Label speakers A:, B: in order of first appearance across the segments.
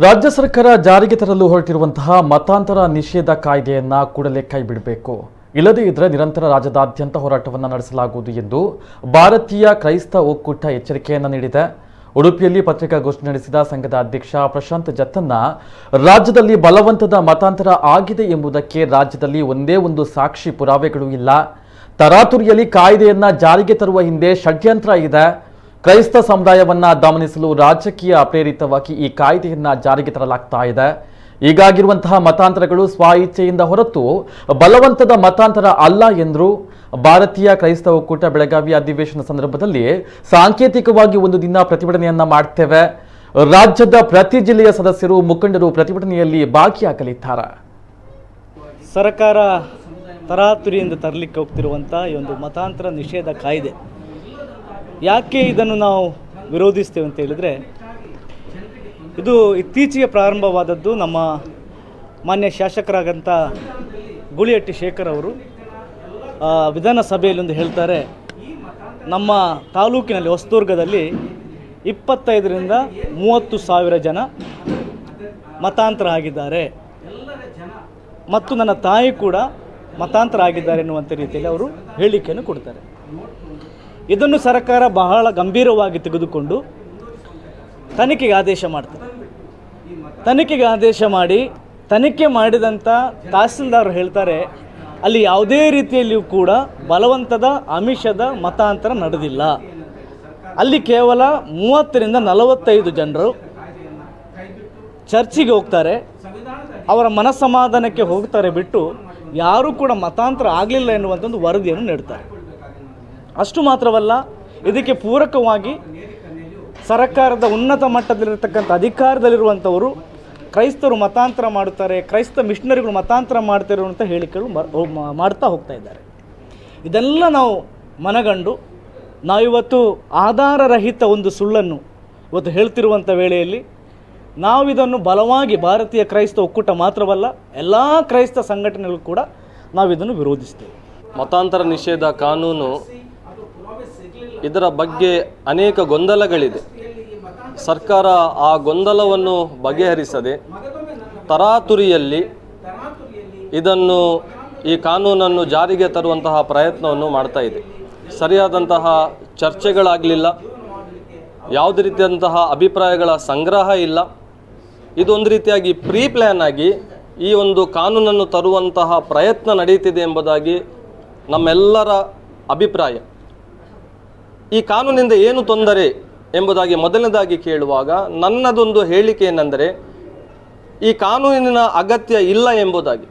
A: ರಾಜ್ಯ ಸರ್ಕಾರ ಜಾರಿಗೆ ತರಲು ಹೊರಟಿರುವಂತಹ ಮತಾಂತರ ನಿಷೇಧ ಕಾಯ್ದೆಯನ್ನ ಕೂಡಲೇ ಕೈಬಿಡಬೇಕು. ಇಲ್ಲದೇ ಇದ್ರೆ ನಿರಂತರ ರಾಜ್ಯದಾದ್ಯಂತ ಹೋರಾಟವನ್ನು ನಡೆಸಲಾಗುವುದು ಎಂದು ಭಾರತೀಯ ಕ್ರೈಸ್ತ ಒಕ್ಕೂಟ ಎಚ್ಚರಿಕೆಯನ್ನು ನೀಡಿದೆ. ಉಡುಪಿಯಲ್ಲಿ ಪತ್ರಿಕಾಗೋಷ್ಠಿ ನಡೆಸಿದ ಸಂಘದ ಅಧ್ಯಕ್ಷ ಪ್ರಶಾಂತ್ ಜತ್ತನ್ನ ರಾಜ್ಯದಲ್ಲಿ ಬಲವಂತದ ಮತಾಂತರ ಆಗಿದೆ ಎಂಬುದಕ್ಕೆ ರಾಜ್ಯದಲ್ಲಿ ಒಂದೇ ಒಂದು ಸಾಕ್ಷಿ ಪುರಾವೆಗಳು ಇಲ್ಲ. ತರಾತುರಿಯಲ್ಲಿ ಕಾಯ್ದೆಯನ್ನ ಜಾರಿಗೆ ತರುವ ಹಿಂದೆ ಷಡ್ಯಂತ್ರ ಇದೆ. ಕ್ರೈಸ್ತ ಸಮುದಾಯವನ್ನ ದಮನಿಸಲು ರಾಜಕೀಯ ಪ್ರೇರಿತವಾಗಿ ಈ ಕಾಯ್ದೆಯನ್ನ ಜಾರಿಗೆ ತರಲಾಗ್ತಾ ಇದೆ. ಈಗಾಗಿರುವಂತಹ ಮತಾಂತರಗಳು ಸ್ವ ಇಚ್ಛೆಯಿಂದ ಹೊರತು ಬಲವಂತದ ಮತಾಂತರ ಅಲ್ಲ ಎಂದರು. ಭಾರತೀಯ ಕ್ರೈಸ್ತ ಒಕ್ಕೂಟ ಬೆಳಗಾವಿ ಅಧಿವೇಶನ ಸಂದರ್ಭದಲ್ಲಿ ಸಾಂಕೇತಿಕವಾಗಿ ಒಂದು ದಿನ ಪ್ರತಿಭಟನೆಯನ್ನ ಮಾಡ್ತೇವೆ. ರಾಜ್ಯದ ಪ್ರತಿ ಜಿಲ್ಲೆಯ ಸದಸ್ಯರು ಮುಖಂಡರು ಪ್ರತಿಭಟನೆಯಲ್ಲಿ ಭಾಗಿಯಾಗಲಿದ್ದಾರೆ.
B: ಸರ್ಕಾರ ತರಾತುರಿಯಿಂದ ತರಲಿಕ್ಕೆ ಹೋಗ್ತಿರುವಂಥ ಈ ಒಂದು ಮತಾಂತರ ನಿಷೇಧ ಕಾಯ್ದೆ, ಯಾಕೆ ಇದನ್ನು ನಾವು ವಿರೋಧಿಸ್ತೇವೆ ಅಂತ ಹೇಳಿದರೆ, ಇದು ಇತ್ತೀಚೆಗೆ ಪ್ರಾರಂಭವಾದದ್ದು. ನಮ್ಮ ಮಾನ್ಯ ಶಾಸಕರಾಗಂಥ ಗೂಳಿಹಟ್ಟಿ ಶೇಖರ್ ಅವರು ವಿಧಾನಸಭೆಯಲ್ಲಿ ಒಂದು ಹೇಳ್ತಾರೆ, ನಮ್ಮ ತಾಲೂಕಿನಲ್ಲಿ ಹೊಸದುರ್ಗದಲ್ಲಿ 25ರಿಂದ 30 ಸಾವಿರ ಜನ ಮತಾಂತರ ಆಗಿದ್ದಾರೆ ಮತ್ತು ನನ್ನ ತಾಯಿ ಕೂಡ ಮತಾಂತರ ಆಗಿದ್ದಾರೆ ಎನ್ನುವಂಥ ರೀತಿಯಲ್ಲಿ ಅವರು ಹೇಳಿಕೆಯನ್ನು ಕೊಡ್ತಾರೆ. ಇದನ್ನು ಸರ್ಕಾರ ಬಹಳ ಗಂಭೀರವಾಗಿ ತೆಗೆದುಕೊಂಡು ತನಿಖೆಗೆ ಆದೇಶ ಮಾಡ್ತಾರೆ. ತನಿಖೆಗೆ ಆದೇಶ ಮಾಡಿ ತನಿಖೆ ಮಾಡಿದಂಥ ತಹಸೀಲ್ದಾರ್ ಹೇಳ್ತಾರೆ, ಅಲ್ಲಿ ಯಾವುದೇ ರೀತಿಯಲ್ಲಿಯೂ ಕೂಡ ಬಲವಂತದ ಆಮಿಷದ ಮತಾಂತರ ನಡೆದಿಲ್ಲ. ಅಲ್ಲಿ ಕೇವಲ 30ರಿಂದ 45 ಜನರು ಚರ್ಚಿಗೆ ಹೋಗ್ತಾರೆ, ಅವರ ಮನಸ್ಸಮಾಧಾನಕ್ಕೆ ಹೋಗ್ತಾರೆ ಬಿಟ್ಟು ಯಾರೂ ಕೂಡ ಮತಾಂತರ ಆಗಲಿಲ್ಲ ಎನ್ನುವಂಥ ಒಂದು ವರದಿಯನ್ನು ನೀಡ್ತಾರೆ. ಅಷ್ಟು ಮಾತ್ರವಲ್ಲ, ಇದಕ್ಕೆ ಪೂರಕವಾಗಿ ಸರ್ಕಾರದ ಉನ್ನತ ಮಟ್ಟದಲ್ಲಿರತಕ್ಕಂಥ ಅಧಿಕಾರದಲ್ಲಿರುವಂಥವರು ಕ್ರೈಸ್ತರು ಮತಾಂತರ ಮಾಡುತ್ತಾರೆ, ಕ್ರೈಸ್ತ ಮಿಷನರಿಗಳು ಮತಾಂತರ ಮಾಡ್ತಾರೆ ಅಂತ ಹೇಳಿಕೆಗಳು ಮಾಡ್ತಾ ಹೋಗ್ತಾ ಇದ್ದಾರೆ. ಇದೆಲ್ಲ ನಾವು ಮನಗಂಡು ನಾವಿವತ್ತು ಆಧಾರರಹಿತ ಒಂದು ಸುಳ್ಳನ್ನು ಇವತ್ತು ಹೇಳ್ತಿರುವಂಥ ವೇಳೆಯಲ್ಲಿ ನಾವಿದನ್ನು ಬಲವಾಗಿ ಭಾರತೀಯ ಕ್ರೈಸ್ತ ಒಕ್ಕೂಟ ಮಾತ್ರವಲ್ಲ, ಎಲ್ಲ ಕ್ರೈಸ್ತ ಸಂಘಟನೆಗಳು ಕೂಡ ನಾವಿದನ್ನು ವಿರೋಧಿಸ್ತೇವೆ.
C: ಮತಾಂತರ ನಿಷೇಧ ಕಾನೂನು, ಇದರ ಬಗ್ಗೆ ಅನೇಕ ಗೊಂದಲಗಳಿದೆ. ಸರ್ಕಾರ ಆ ಗೊಂದಲವನ್ನು ಬಗೆಹರಿಸದೆ ತರಾತುರಿಯಲ್ಲಿ ಈ ಕಾನೂನನ್ನು ಜಾರಿಗೆ ತರುವಂತಹ ಪ್ರಯತ್ನವನ್ನು ಮಾಡ್ತಾ ಇದೆ. ಸರಿಯಾದಂತಹ ಚರ್ಚೆಗಳಾಗಲಿಲ್ಲ, ಯಾವುದೇ ರೀತಿಯಾದಂತಹ ಅಭಿಪ್ರಾಯಗಳ ಸಂಗ್ರಹ ಇಲ್ಲ. ಇದೊಂದು ರೀತಿಯಾಗಿ ಪ್ರೀ ಪ್ಲ್ಯಾನ್ ಆಗಿ ಈ ಒಂದು ಕಾನೂನನ್ನು ತರುವಂತಹ ಪ್ರಯತ್ನ ನಡೀತಿದೆ ಎಂಬುದಾಗಿ ನಮ್ಮೆಲ್ಲರ ಅಭಿಪ್ರಾಯ. ಈ ಕಾನೂನಿಂದ ಏನು ತೊಂದರೆ ಎಂಬುದಾಗಿ ಮೊದಲನೇದಾಗಿ ಕೇಳುವಾಗ ನನ್ನದೊಂದು ಹೇಳಿಕೆ ಏನೆಂದರೆ, ಈ ಕಾನೂನಿನ ಅಗತ್ಯ ಇಲ್ಲ ಎಂಬುದಾಗಿ.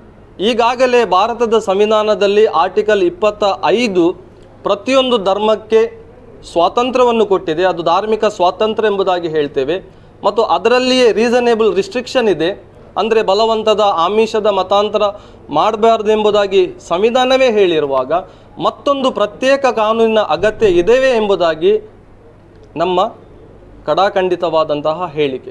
C: ಈಗಾಗಲೇ ಭಾರತದ ಸಂವಿಧಾನದಲ್ಲಿ ಆರ್ಟಿಕಲ್ 25 ಪ್ರತಿಯೊಂದು ಧರ್ಮಕ್ಕೆ ಸ್ವಾತಂತ್ರ್ಯವನ್ನು ಕೊಟ್ಟಿದೆ. ಅದು ಧಾರ್ಮಿಕ ಸ್ವಾತಂತ್ರ್ಯ ಎಂಬುದಾಗಿ ಹೇಳ್ತೇವೆ. ಮತ್ತು ಅದರಲ್ಲಿಯೇ ರೀಸನೇಬಲ್ ರಿಸ್ಟ್ರಿಕ್ಷನ್ ಇದೆ, ಅಂದರೆ ಬಲವಂತದ ಆಮಿಷದ ಮತಾಂತರ ಮಾಡಬಾರ್ದು ಎಂಬುದಾಗಿ ಸಂವಿಧಾನವೇ ಹೇಳಿರುವಾಗ ಮತ್ತೊಂದು ಪ್ರತ್ಯೇಕ ಕಾನೂನಿನ ಅಗತ್ಯ ಇದೆಯೇ ಎಂಬುದಾಗಿ ನಮ್ಮ ಕಡಾಖಂಡಿತವಾದಂತಹ ಹೇಳಿಕೆ.